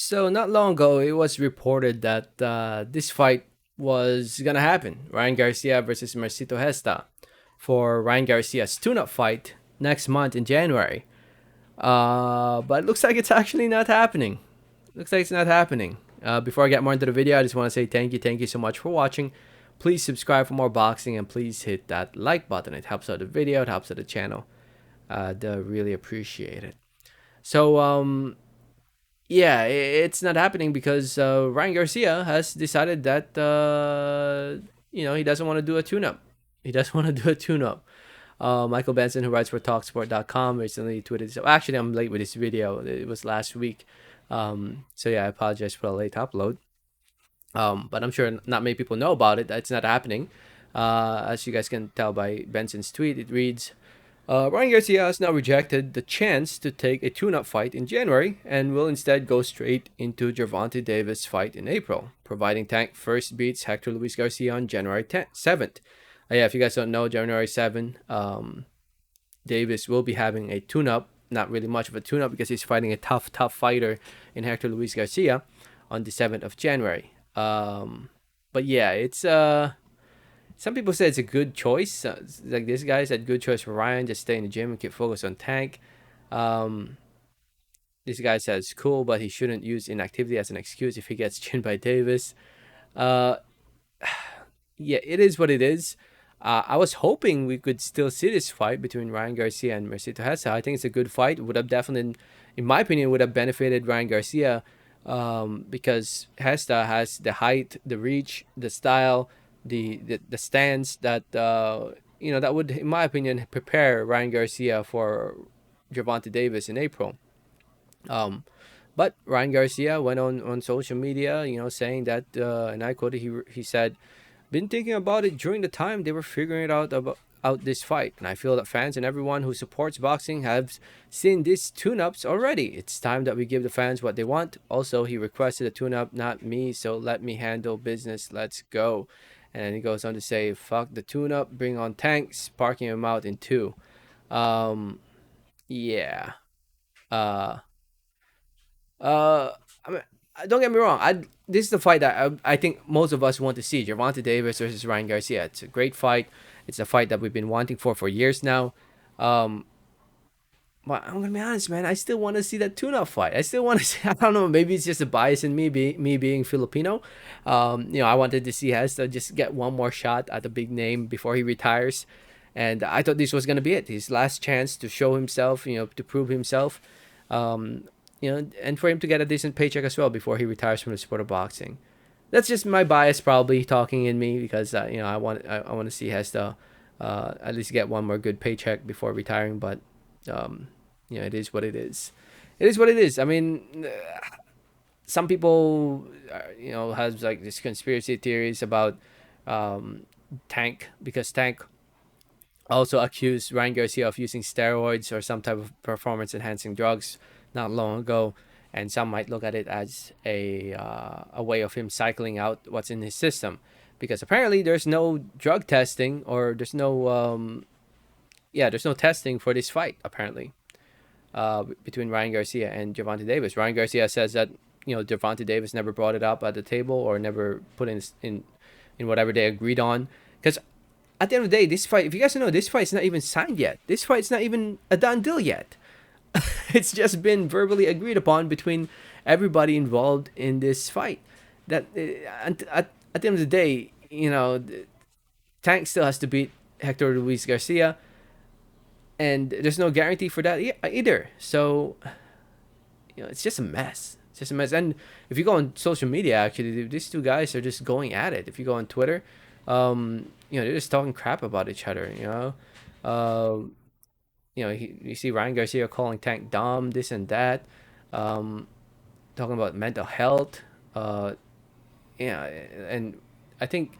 So not long ago, it was reported that this fight was gonna happen: Ryan Garcia versus Mercito Hesta for Ryan Garcia's tune-up fight next month in January. But it looks like it's actually not happening. Looks like it's not happening. Before I get more into the video, I just want to say thank you so much for watching. Please subscribe for more boxing and please hit that like button. It helps out the video. It helps out the channel. I'd really appreciate it. So yeah, it's not happening because Ryan Garcia has decided that he doesn't want to do a tune-up. He doesn't want to do a tune-up. Michael Benson, who writes for Talksport.com, recently tweeted. So actually, I'm late with this video. It was last week. So yeah, I apologize for the late upload. But I'm sure not many people know about it. It's not happening. As you guys can tell by Benson's tweet, it reads, Ryan Garcia has now rejected the chance to take a tune-up fight in January and will instead go straight into Gervonta Davis' fight in April, providing Tank first beats Hector Luis Garcia on January 7th. Yeah, if you guys don't know, January 7th, Davis will be having a tune-up. Not really much of a tune-up because he's fighting a tough fighter in Hector Luis Garcia on the 7th of January. But yeah, it's some people say it's a good choice. Like this guy said, good choice for Ryan. Just stay in the gym and keep focused on Tank. Um, this guy says cool, but he shouldn't use inactivity as an excuse if he gets chinned by Davis. Uh, yeah, it is what it is. I was hoping we could still see this fight between Ryan Garcia and Mercito Hessa. I think it's a good fight. Would have definitely, in my opinion, would have benefited Ryan Garcia because Hesta has the height, the reach, the style, the stance that that would, in my opinion, prepare Ryan Garcia for Gervonta Davis in April. Um, but Ryan Garcia went on social media, saying that, and I quoted, he said, "Been thinking about it during the time they were figuring it out this fight, and I feel that fans and everyone who supports boxing have seen these tune-ups already. It's time that we give the fans what they want. Also, he requested a tune-up, not me, so let me handle business. Let's go." And then he goes on to say, "Fuck the tune-up, bring on Tanks, parking him out in two." Um, yeah. Uh, I mean, don't get me wrong. This is the fight that I think most of us want to see: Gervonta Davis versus Ryan Garcia. It's a great fight. It's a fight that we've been wanting for years now. Um, but I'm gonna be honest, man. I still want to see that tune-up fight. I still want to see. I don't know. Maybe it's just a bias in me being Filipino. I wanted to see Hesta just get one more shot at a big name before he retires, and I thought this was gonna be it. His last chance to show himself. To prove himself. Um, and for him to get a decent paycheck as well before he retires from the sport of boxing. That's just my bias probably talking in me because I want to see Hesta at least get one more good paycheck before retiring. But it is what it is. It is what it is. I mean, some people has like this conspiracy theories about Tank, because Tank also accused Ryan Garcia of using steroids or some type of performance enhancing drugs not long ago, and some might look at it as a way of him cycling out what's in his system, because apparently there's no drug testing, or there's no testing for this fight apparently between Ryan Garcia and Gervonta Davis. Ryan Garcia says that Gervonta Davis never brought it up at the table or never put in whatever they agreed on, because at the end of the day, this fight, if you guys don't know, this fight's not even signed yet. This fight's not even a done deal yet. It's just been verbally agreed upon between everybody involved in this fight. That at the end of the day, Tank still has to beat Hector Luis Garcia, and there's no guarantee for that either. So, it's just a mess. It's just a mess. And if you go on social media, actually, these two guys are just going at it. If you go on Twitter, they're just talking crap about each other. You see Ryan Garcia calling Tank dumb, this and that, um, talking about mental health. Uh, yeah, and I think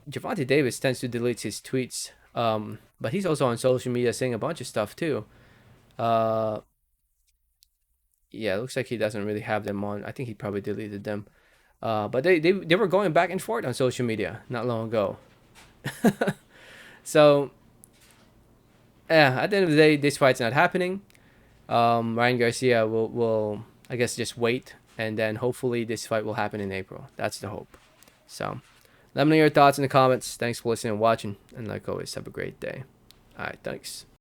Gervonta Davis tends to delete his tweets, but he's also on social media saying a bunch of stuff too. Uh, yeah, it looks like he doesn't really have them on. I think he probably deleted them. But they were going back and forth on social media not long ago. So yeah, at the end of the day, this fight's not happening. Ryan Garcia will I guess just wait and then hopefully this fight will happen in April. That's the hope. So let me know your thoughts in the comments. Thanks for listening and watching, and like always, have a great day. All right, thanks.